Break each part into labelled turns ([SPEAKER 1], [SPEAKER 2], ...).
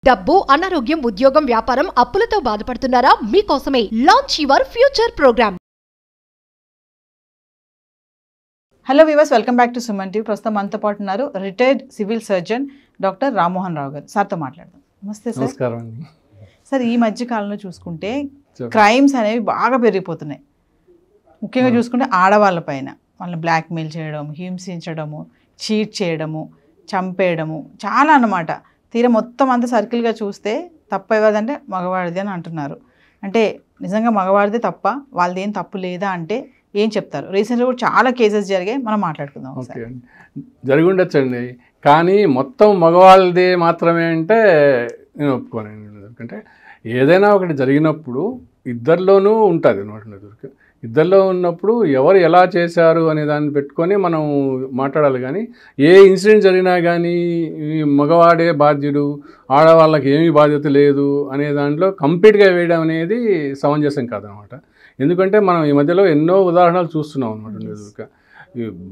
[SPEAKER 1] డబ్బు, అనారోగ్యం, ఉద్యోగం, వ్యాపారం, అప్పులతో బాధపడుతున్నారా? మీకోసమే launch your future program.
[SPEAKER 2] Hello viewers, welcome back to Suman TV. ప్రస్తుతం మనతో పాటు ఉన్నారు retired civil surgeon doctor Rammohan Rao garu. సార్తో మాట్లాడదాం. నమస్తే సార్.
[SPEAKER 3] నమస్కారం అండి.
[SPEAKER 2] సార్, ఈ మధ్య కాలంలో చూసుకుంటే క్రైమ్స్ అనేవి బాగా పెరిగిపోతున్నాయి. ముఖ్యంగా చూసుకుంటే ఆడవాళ్ళ పైన వాళ్ళని బ్లాక్మెయిల్ చేయడం, హింసించడము, చీట్ చేయడము, చంపేయడము చాలా అన్నమాట. తీరా మొత్తం అంతా సర్కిల్గా చూస్తే తప్ప ఏదంటే మగవాడిది అని అంటున్నారు. అంటే నిజంగా మగవాడిదే తప్ప, వాళ్ళది ఏం తప్పు లేదా అంటే ఏం చెప్తారు? రీసెంట్గా కూడా చాలా కేసెస్ జరిగాయి, మనం మాట్లాడుకుందాం.
[SPEAKER 3] ఓకే అండి, జరిగి ఉండొచ్చండి. కానీ మొత్తం మగవాళ్ళదే మాత్రమే అంటే నేను ఒప్పుకోనండి. ఎందుకంటే ఏదైనా ఒకటి జరిగినప్పుడు ఇద్దరిలోనూ ఉంటుంది అన్నమాట. ఇద్దరిలో ఉన్నప్పుడు ఎవరు ఎలా చేశారు అనే దాన్ని పెట్టుకొని మనం మాట్లాడాలి. కానీ ఏ ఇన్సిడెంట్ జరిగినా కానీ మగవాడే బాధ్యుడు, ఆడవాళ్ళకి ఏమీ బాధ్యత లేదు అనే దాంట్లో కంప్లీట్గా వేయడం అనేది సమంజసం కాదనమాట. ఎందుకంటే మనం ఈ మధ్యలో ఎన్నో ఉదాహరణలు చూస్తున్నాం అనమాట.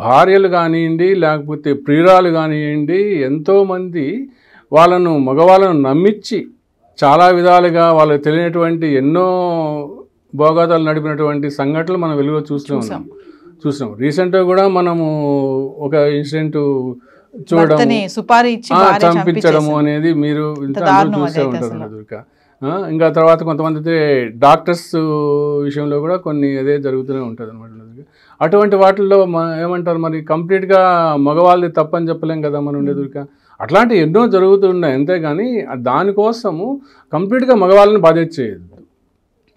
[SPEAKER 3] భార్యలు కానివ్వండి, లేకపోతే ప్రియురాలు కానివ్వండి, ఎంతోమంది మగవాళ్ళను నమ్మించి చాలా విధాలుగా వాళ్ళకి తెలియనటువంటి ఎన్నో భోగాతాలు నడిపినటువంటి సంఘటనలు మనం వెలుగులో చూస్తున్నాం. రీసెంట్గా కూడా మనము ఒక ఇన్సిడెంట్ చూడడం, చంపించడము అనేది మీరు చూస్తూ ఉంటారు. ఇంకా తర్వాత కొంతమంది డాక్టర్స్ విషయంలో కూడా కొన్ని అదే జరుగుతూనే ఉంటుంది అనమాట. అటువంటి వాటిల్లో ఏమంటారు, మరి కంప్లీట్గా మగవాళ్ళది తప్పని చెప్పలేం కదా మనం ఉండేదుక. అట్లాంటివి ఎన్నో జరుగుతున్నాయి. అంతేగాని దానికోసము కంప్లీట్గా మగవాళ్ళని బాధ్యత చేయదు.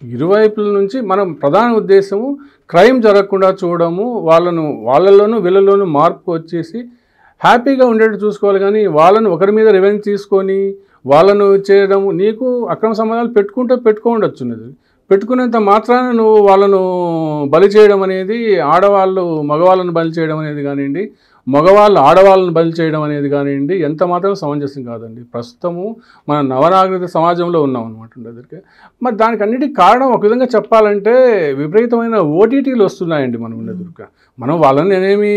[SPEAKER 3] ఇరువైపుల నుంచి మనం ప్రధాన ఉద్దేశము క్రైమ్ జరగకుండా చూడడము, వాళ్ళలోనూ వీళ్ళలోనూ మార్పు వచ్చేసి హ్యాపీగా ఉండేట్టు చూసుకోవాలి. కానీ వాళ్ళను ఒకరి మీద రివెంజ్ తీసుకొని వాళ్ళను చేయడం, నీకు అక్రమ సంబంధాలు పెట్టుకోండొచ్చు. పెట్టుకునేంత మాత్రాన నువ్వు వాళ్ళను బలి చేయడం అనేది, ఆడవాళ్ళు మగవాళ్ళను బలి చేయడం అనేది కానివ్వండి, మగవాళ్ళు ఆడవాళ్ళను బలి చేయడం అనేది కానివ్వండి, ఎంత మాత్రం సమంజసం కాదండి. ప్రస్తుతము మన నవనాగరిక సమాజంలో ఉన్నాం అనమాట. మరి దానికి అన్నిటికీ కారణం ఒక విధంగా చెప్పాలంటే విపరీతమైన ఓటీటీలు వస్తున్నాయండి మనం ఉండేదుక. మనం వాళ్ళని నేనేమి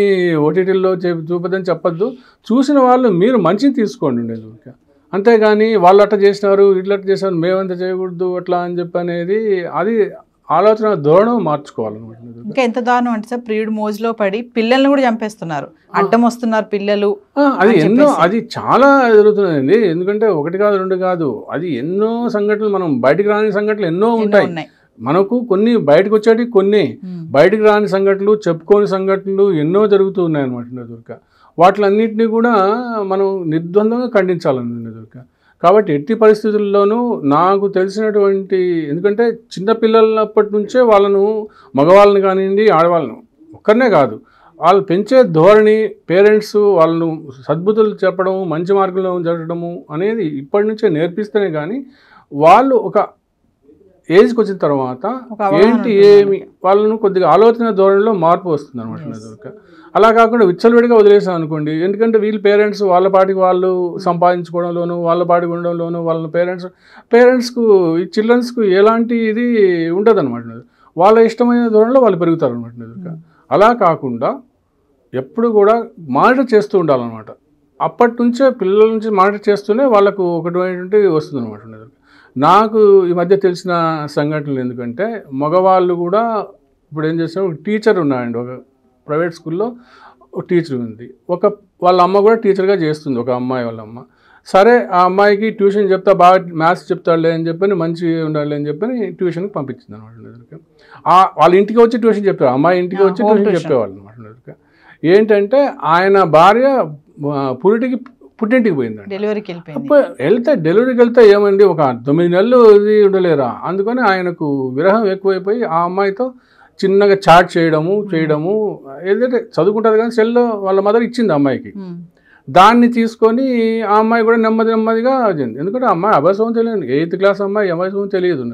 [SPEAKER 3] ఓటీటీల్లో చూపదని చెప్పొద్దు. చూసిన వాళ్ళు మీరు మంచిని తీసుకోండి ఉండేదుక. అంతేగాని వాళ్ళు అట్లా చేసినారు, ఇట్లా చేసినారు, మేమంతా చేయకూడదు అట్లా అని చెప్పి అనేది, అది ఆలోచన ధోరణం మార్చుకోవాలన్నమాట.
[SPEAKER 2] ఇంకా ఎంత దారుణం అంటే సార్, ప్రియుడు మోజులో పడి పిల్లల్ని కూడా చంపేస్తున్నారు, అడ్డం వస్తున్నారు పిల్లలు.
[SPEAKER 3] అది చాలా జరుగుతుందండి. ఎందుకంటే ఒకటి కాదు, రెండు కాదు, అది ఎన్నో సంఘటనలు, మనం బయటకు రాని సంఘటనలు ఎన్నో ఉంటాయి. మనకు కొన్ని బయటకు వచ్చేటి, కొన్ని బయటకు రాని సంఘటనలు, చెప్పుకోని సంఘటనలు ఎన్నో జరుగుతూ ఉన్నాయి అనమాట. వాటిలన్నింటినీ కూడా మనం నిర్ద్వందంగా ఖండించాలన్నమాట. కాబట్టి ఎట్టి పరిస్థితుల్లోనూ నాకు తెలిసినటువంటి, ఎందుకంటే చిన్నపిల్లలప్పటి నుంచే మగవాళ్ళని కానివ్వండి, ఆడవాళ్ళను ఒక్కరినే కాదు, వాళ్ళు పెంచే ధోరణి, పేరెంట్స్ వాళ్ళను సద్బుద్ధులు చెప్పడం, మంచి మార్గంలో జరగడము అనేది ఇప్పటి నుంచే నేర్పిస్తేనే కానీ వాళ్ళు ఒక ఏజ్కి వచ్చిన తర్వాత ఏంటి ఏమి వాళ్ళను కొద్దిగా ఆలోచన ధోరణిలో మార్పు వస్తుంది అనమాట. అలా కాకుండా విచ్చలవిడిగా వదిలేసాం అనుకోండి. ఎందుకంటే వీళ్ళు పేరెంట్స్ వాళ్ళ పాటికి వాళ్ళు సంపాదించుకోవడంలోనూ, వాళ్ళ పాటికి ఉండడంలోనూ, వాళ్ళ పేరెంట్స్కు ఈ చిల్డ్రన్స్కు ఎలాంటి ఇది ఉంటుంది అనమాట. వాళ్ళ ఇష్టమైన ధోరణిలో వాళ్ళు పెరుగుతారు అనమాట. అలా కాకుండా ఎప్పుడు కూడా మానిటర్ చేస్తూ ఉండాలన్నమాట. అప్పటి నుంచే పిల్లల నుంచి మానిటర్ చేస్తూనే వాళ్ళకు ఒకటి వస్తుంది అనమాట. నాకు ఈ మధ్య తెలిసిన సంఘటనలు, ఎందుకంటే మగవాళ్ళు కూడా ఇప్పుడు ఏం చేస్తారు, ఒక టీచర్ ఉన్నాయండి, ఒక ప్రైవేట్ స్కూల్లో ఒక టీచర్ ఉంది. వాళ్ళ అమ్మ కూడా టీచర్గా చేస్తుంది, ఒక అమ్మాయి వాళ్ళ అమ్మ. సరే, ఆ అమ్మాయికి ట్యూషన్ చెప్తా, బాగా మ్యాథ్స్ చెప్తాడులే అని చెప్పని, మంచి ఉండాలి అని చెప్పని ట్యూషన్కి పంపించింది అనమాట. వాళ్ళ ఇంటికి వచ్చి ట్యూషన్ చెప్పారు, అమ్మాయి ఇంటికి వచ్చి ట్యూషన్ చెప్పేవాళ్ళు అనమాట. ఏంటంటే ఆయన భార్య పుట్టింటికి పోయిందండి. డెలివరీకి వెళ్తే ఏమండి, ఒక 9 నెలలు ఇది ఉండలేరా. అందుకని ఆయనకు విరహం ఎక్కువైపోయి ఆ అమ్మాయితో చిన్నగా చాట్ చేయడము ఏదైతే చదువుకుంటుంది కానీ సెల్లో వాళ్ళ మదర్ ఇచ్చింది అమ్మాయికి. దాన్ని తీసుకొని ఆ అమ్మాయి కూడా నెమ్మదిగా వచ్చింది. ఎందుకంటే అమ్మాయి అభ్యాసం తెలియదు, 8th క్లాస్ అమ్మాయి అభ్యాసం తెలియదు.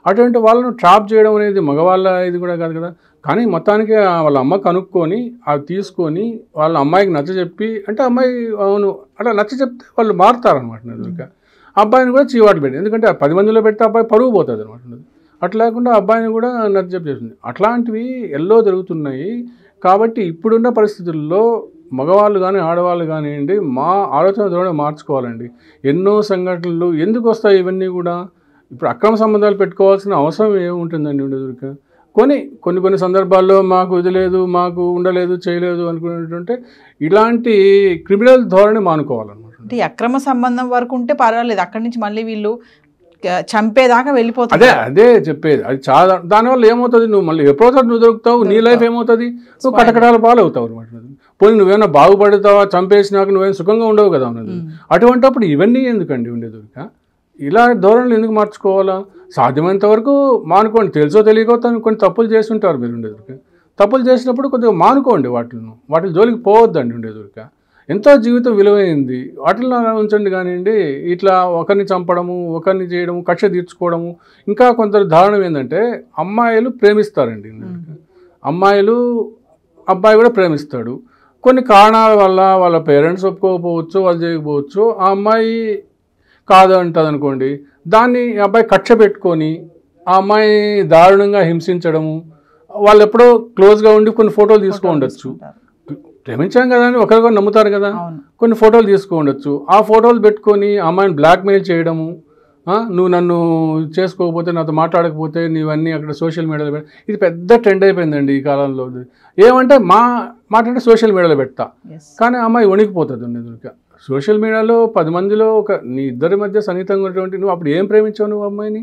[SPEAKER 3] అటువంటి వాళ్ళను ట్రాప్ చేయడం అనేది మగవాళ్ళ ఇది కూడా కాదు కదా. కానీ మొత్తానికి వాళ్ళ అమ్మ కనుక్కొని అవి తీసుకొని వాళ్ళ అమ్మాయికి నచ్చజెప్పి, అంటే అమ్మాయి అవును అట్లా నచ్చజెప్తే వాళ్ళు మారుతారనమాట. అబ్బాయిని కూడా చీవాట్లు పెట్టి, ఎందుకంటే 10 మందిలో పెడితే అబ్బాయి పరుగు పోతుంది అనమాట. అట్లా లేకుండా అబ్బాయిని కూడా నచ్చజెప్పేసింది. అట్లాంటివి ఎల్లో జరుగుతున్నాయి. కాబట్టి ఇప్పుడున్న పరిస్థితుల్లో మగవాళ్ళు కానీ ఆడవాళ్ళు కానివ్వండి మా ఆలోచన ధోరణి మార్చుకోవాలండి. ఎన్నో సంఘటనలు ఎందుకు వస్తాయి ఇవన్నీ కూడా. ఇప్పుడు అక్రమ సంబంధాలు పెట్టుకోవాల్సిన అవసరం ఏముంటుందండి ఉండేదురిక. కొన్ని సందర్భాల్లో మాకు ఇది లేదు, మాకు ఉండలేదు, చేయలేదు అనుకునేటంటే ఇలాంటి క్రిమినల్ ధోరణి మానుకోవాలన్నమాట.
[SPEAKER 2] అంటే అక్రమ సంబంధం వరకు ఉంటే పర్వాలేదు, అక్కడి నుంచి మళ్ళీ వీళ్ళు చంపేదాకా వెళ్ళిపోతుంది.
[SPEAKER 3] అదే చెప్పేది. అది చాలా దానివల్ల ఏమవుతుంది, నువ్వు మళ్ళీ ఎప్పుడో నువ్వు దొరుకుతావు, నీ లైఫ్ ఏమవుతుంది, నువ్వు కటకటాల పాలు అవుతావు అనమాట. పోనీ నువ్వేమైనా బాగుపడతావా, చంపేసినాక నువ్వేమైనా సుఖంగా ఉండవు కదా అన్నది. అటువంటిప్పుడు ఇవన్నీ ఎందుకండి ఉండేదొరిక. ఇలా ధోరణులు ఎందుకు మార్చుకోవాలా? సాధ్యమైనంత వరకు మానుకోండి. తెలుసో తెలియకో కొన్ని తప్పులు చేస్తుంటారు మీరు ఉండేదొరిక. తప్పులు చేసినప్పుడు కొద్దిగా మానుకోండి, వాటి జోలికి పోవద్దండి ఉండేదొరిక. ఎంతో జీవితం విలువైంది, వాటిల్లో ఉంచండి. కానివ్వండి ఇట్లా ఒకరిని చంపడము, ఒకరిని చేయడము, కక్ష తీర్చుకోవడము. ఇంకా కొందరు దారుణం ఏంటంటే అమ్మాయిలు ప్రేమిస్తారండి. అమ్మాయిలు అబ్బాయి కూడా ప్రేమిస్తాడు. కొన్ని కారణాల వల్ల వాళ్ళ పేరెంట్స్ ఒప్పుకోకపోవచ్చు, వాళ్ళు చేయకపోవచ్చు. ఆ అమ్మాయి కాదు అంటుంది అనుకోండి, దాన్ని అబ్బాయి కక్ష పెట్టుకొని ఆ అమ్మాయి దారుణంగా హింసించడము. వాళ్ళు ఎప్పుడో క్లోజ్గా ఉండి కొన్ని ఫోటోలు తీసుకో ఉండొచ్చు. ప్రేమించాం కదా అని ఒకరికొకరు నమ్ముతారు కదా, కొన్ని ఫోటోలు తీసుకోండొచ్చు. ఆ ఫోటోలు పెట్టుకొని అమ్మాయిని బ్లాక్మెయిల్ చేయడము. నువ్వు నన్ను చేసుకోకపోతే, నాతో మాట్లాడకపోతే నీవన్నీ అక్కడ సోషల్ మీడియాలో ఇది పెద్ద ట్రెండ్ అయిపోయిందండి ఈ కాలంలో. ఏమంటే మాట్లాడే సోషల్ మీడియాలో పెడతా, కానీ అమ్మాయి వణికిపోతుంది ఉండేది. సోషల్ మీడియాలో 10 మందిలో నీ ఇద్దరి మధ్య సన్నిహితంగా ఉన్నటువంటి నువ్వు అప్పుడు ఏం ప్రేమించావు నువ్వు అమ్మాయిని?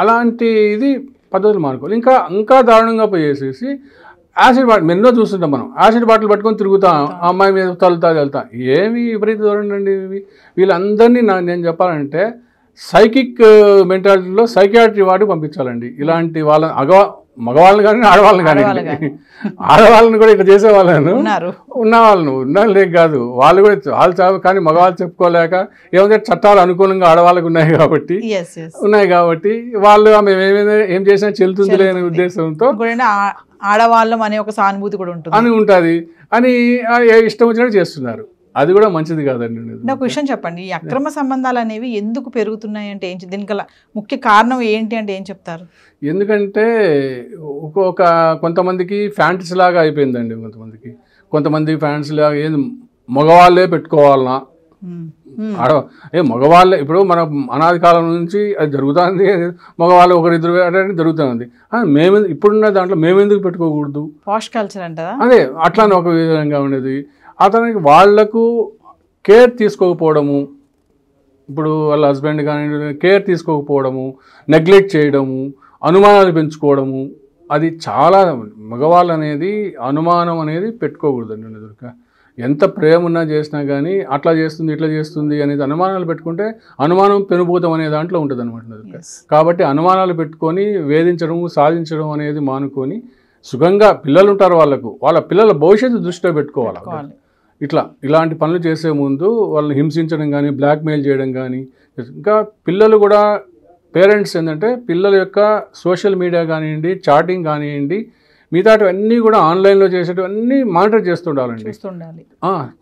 [SPEAKER 3] అలాంటి ఇది పద్ధతులు మానుకోవాలి. ఇంకా దారుణంగా పోయేసేసి యాసిడ్ బాటిల్ ఎన్నో చూస్తుంటాం మనం. యాసిడ్ బాటిల్ పట్టుకొని తిరుగుతాం, ఆ అమ్మాయి మీద వెళ్తా. ఏమి విపరీత ధోరణి అండి ఇవి. వీళ్ళందరినీ నేను చెప్పాలంటే సైకిక్ మెంటాలిటీలో సైకియాట్రీ వాటికి పంపించాలండి. ఇలాంటి మగవాళ్ళని కానీ ఆడవాళ్ళని కానీ, ఆడవాళ్ళని కూడా ఇక్కడ చేసే వాళ్ళను ఉన్నవాళ్ళే కాదు, వాళ్ళు చాలు. కానీ మగవాళ్ళు చెప్పుకోలేక ఏమంటే చట్టాలు అనుకూలంగా ఆడవాళ్ళకి ఉన్నాయి కాబట్టి వాళ్ళు మేము ఏం చేసినా చెల్లుతుంది లేని ఉద్దేశంతో
[SPEAKER 2] ఆడవాళ్ళం అనే ఒక సానుభూతి కూడా
[SPEAKER 3] ఉంటుంది అని ఇష్టం వచ్చినట్టు చేస్తున్నారు. అది కూడా మంచిది కాదండి.
[SPEAKER 2] నాకు విషయం చెప్పండి, ఈ అక్రమ సంబంధాలు అనేవి ఎందుకు పెరుగుతున్నాయి అంటే దీనికి ముఖ్య కారణం ఏంటి అంటే ఏం చెప్తారు?
[SPEAKER 3] ఎందుకంటే కొంతమందికి ఫ్యాంటసీ లాగా అయిపోయిందండి. కొంతమంది ఫ్యాంటసీ లాగా ఏంది మగవాళ్ళే పెట్టుకోవాలన్నా, మగవాళ్ళే. ఇప్పుడు మన అనాది కాలం నుంచి అది జరుగుతుంది, మగవాళ్ళు ఒకరిద్దరు జరుగుతుంది. ఇప్పుడున్న దాంట్లో మేమెందుకు పెట్టుకోకూడదు?
[SPEAKER 2] పాష్ కల్చర్ అంటారా?
[SPEAKER 3] అదే అట్లానే ఒక విధంగా ఉండేది. అతనికి వాళ్లకు కేర్ తీసుకోకపోవడము, ఇప్పుడు వాళ్ళ హస్బెండ్ కానీ కేర్ తీసుకోకపోవడము, నెగ్లెక్ట్ చేయడము, అనుమానాలు పెంచుకోవడము. అది చాలా మగవాళ్ళు అనేది అనుమానం అనేది పెట్టుకోకూడదండి ఎదురుక. ఎంత ప్రేమ ఉన్నా చేసినా కానీ అట్లా చేస్తుంది ఇట్లా చేస్తుంది అనేది అనుమానాలు పెట్టుకుంటే అనుమానం పెనుభూతం అనే దాంట్లో ఉంటుంది అనమాట. కాబట్టి అనుమానాలు పెట్టుకొని వేధించడం సాధించడం అనేది మానుకొని సుఖంగా పిల్లలు ఉంటారు, వాళ్ళ పిల్లల భవిష్యత్తు దృష్టిలో పెట్టుకోవాలి. ఇలాంటి పనులు చేసే ముందు వాళ్ళని హింసించడం కానీ బ్లాక్మెయిల్ చేయడం కానీ. ఇంకా పిల్లలు కూడా పేరెంట్స్ ఏంటంటే పిల్లల యొక్క సోషల్ మీడియా కానివ్వండి, చాటింగ్ కానివ్వండి, మిగతావన్నీ కూడా ఆన్లైన్లో చేసేటివన్నీ మానిటర్ చేస్తుండాలండి.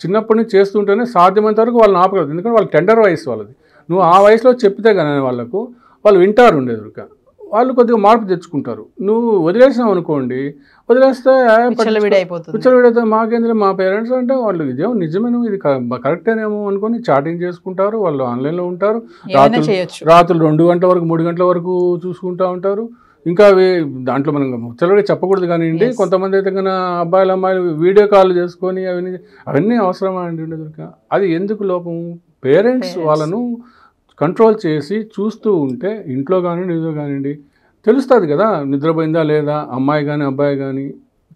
[SPEAKER 3] చిన్నప్పటి నుంచి చేస్తుంటేనే సాధ్యమైనంత వరకు వాళ్ళని ఆపగలదు. ఎందుకంటే వాళ్ళ టెండర్ వయసు వాళ్ళది. నువ్వు ఆ వయసులో చెప్తే కానీ వాళ్ళు వింటారు ఉండేదురుక. వాళ్ళు కొద్దిగా మార్పు తెచ్చుకుంటారు. నువ్వు వదిలేసావు అనుకోండి, వదిలేస్తే విచ్చలవిడైతే మాకేందులో మా పేరెంట్స్ అంటే వాళ్ళు ఇదేమో నిజమేమో ఇది కరెక్టేనేమో అనుకొని చాటింగ్ చేసుకుంటారు. వాళ్ళు ఆన్లైన్లో ఉంటారు, రాత్రులు 2 గంటల వరకు 3 గంటల వరకు చూసుకుంటూ ఉంటారు. ఇంకా దాంట్లో మనం ముచ్చలవిడి చెప్పకూడదు కానివ్వండి. కొంతమంది అయితే కన్నా అమ్మాయిలు వీడియో కాల్ చేసుకొని అవన్నీ అవసరమా అండి? అది ఎందుకు లోపం? పేరెంట్స్ వాళ్ళను కంట్రోల్ చేసి చూస్తూ ఉంటే ఇంట్లో కానివ్వండి ఏదో కానివ్వండి తెలుస్తుంది కదా, నిద్రపోయిందా లేదా అమ్మాయి కానీ అబ్బాయి కానీ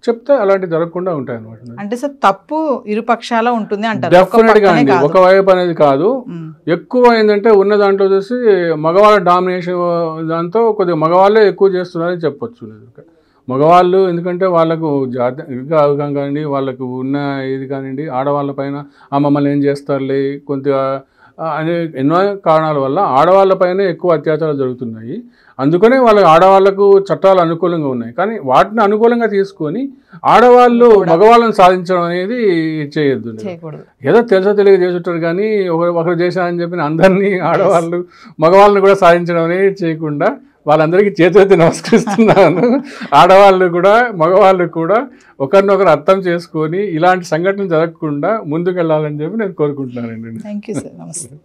[SPEAKER 3] చెప్తే అలాంటివి జరగకుండా ఉంటాయి అనమాట.
[SPEAKER 2] అంటే సార్ తప్పు ఇరుపక్షాల ఉంటుంది అంటారు.
[SPEAKER 3] డెఫినెట్గా అండి, ఒక వైపు అనేది కాదు. ఎక్కువ ఏంటంటే ఉన్న దాంట్లో చూసి మగవాళ్ళ డామినేషన్ దాంతో కొద్దిగా మగవాళ్ళే ఎక్కువ చేస్తున్నారని చెప్పొచ్చు. మగవాళ్ళు ఎందుకంటే వాళ్ళకు జాగ్రత్తగా అవగాహన కానివ్వండి, వాళ్ళకు ఉన్న ఇది కానివ్వండి, ఆడవాళ్ళ పైన మమ్మల్ని ఏం చేస్తారులే కొద్దిగా అనే ఎన్నో కారణాల వల్ల ఆడవాళ్ళపైనే ఎక్కువ అత్యాచారాలు జరుగుతున్నాయి. అందుకనే ఆడవాళ్లకు చట్టాలు అనుకూలంగా ఉన్నాయి. కానీ వాటిని అనుకూలంగా తీసుకొని ఆడవాళ్ళు మగవాళ్ళని సాధించడం అనేది చేయొద్దు. ఏదో తెలుసో తెలియక చేస్తుంటారు కానీ ఒకరు చేశారని చెప్పిన అందరినీ ఆడవాళ్ళు మగవాళ్ళని కూడా సాధించడం అనేది చేయకుండా వాళ్ళందరికీ చేతులెత్తి నమస్కరిస్తున్నాను. ఆడవాళ్ళు కూడా మగవాళ్ళు కూడా ఒకరినొకరు అర్థం చేసుకొని ఇలాంటి సంఘటనలు జరగకుండా ముందుకు వెళ్ళాలని చెప్పి నేను కోరుకుంటున్నానండి.
[SPEAKER 2] Thank you sir. నమస్తే.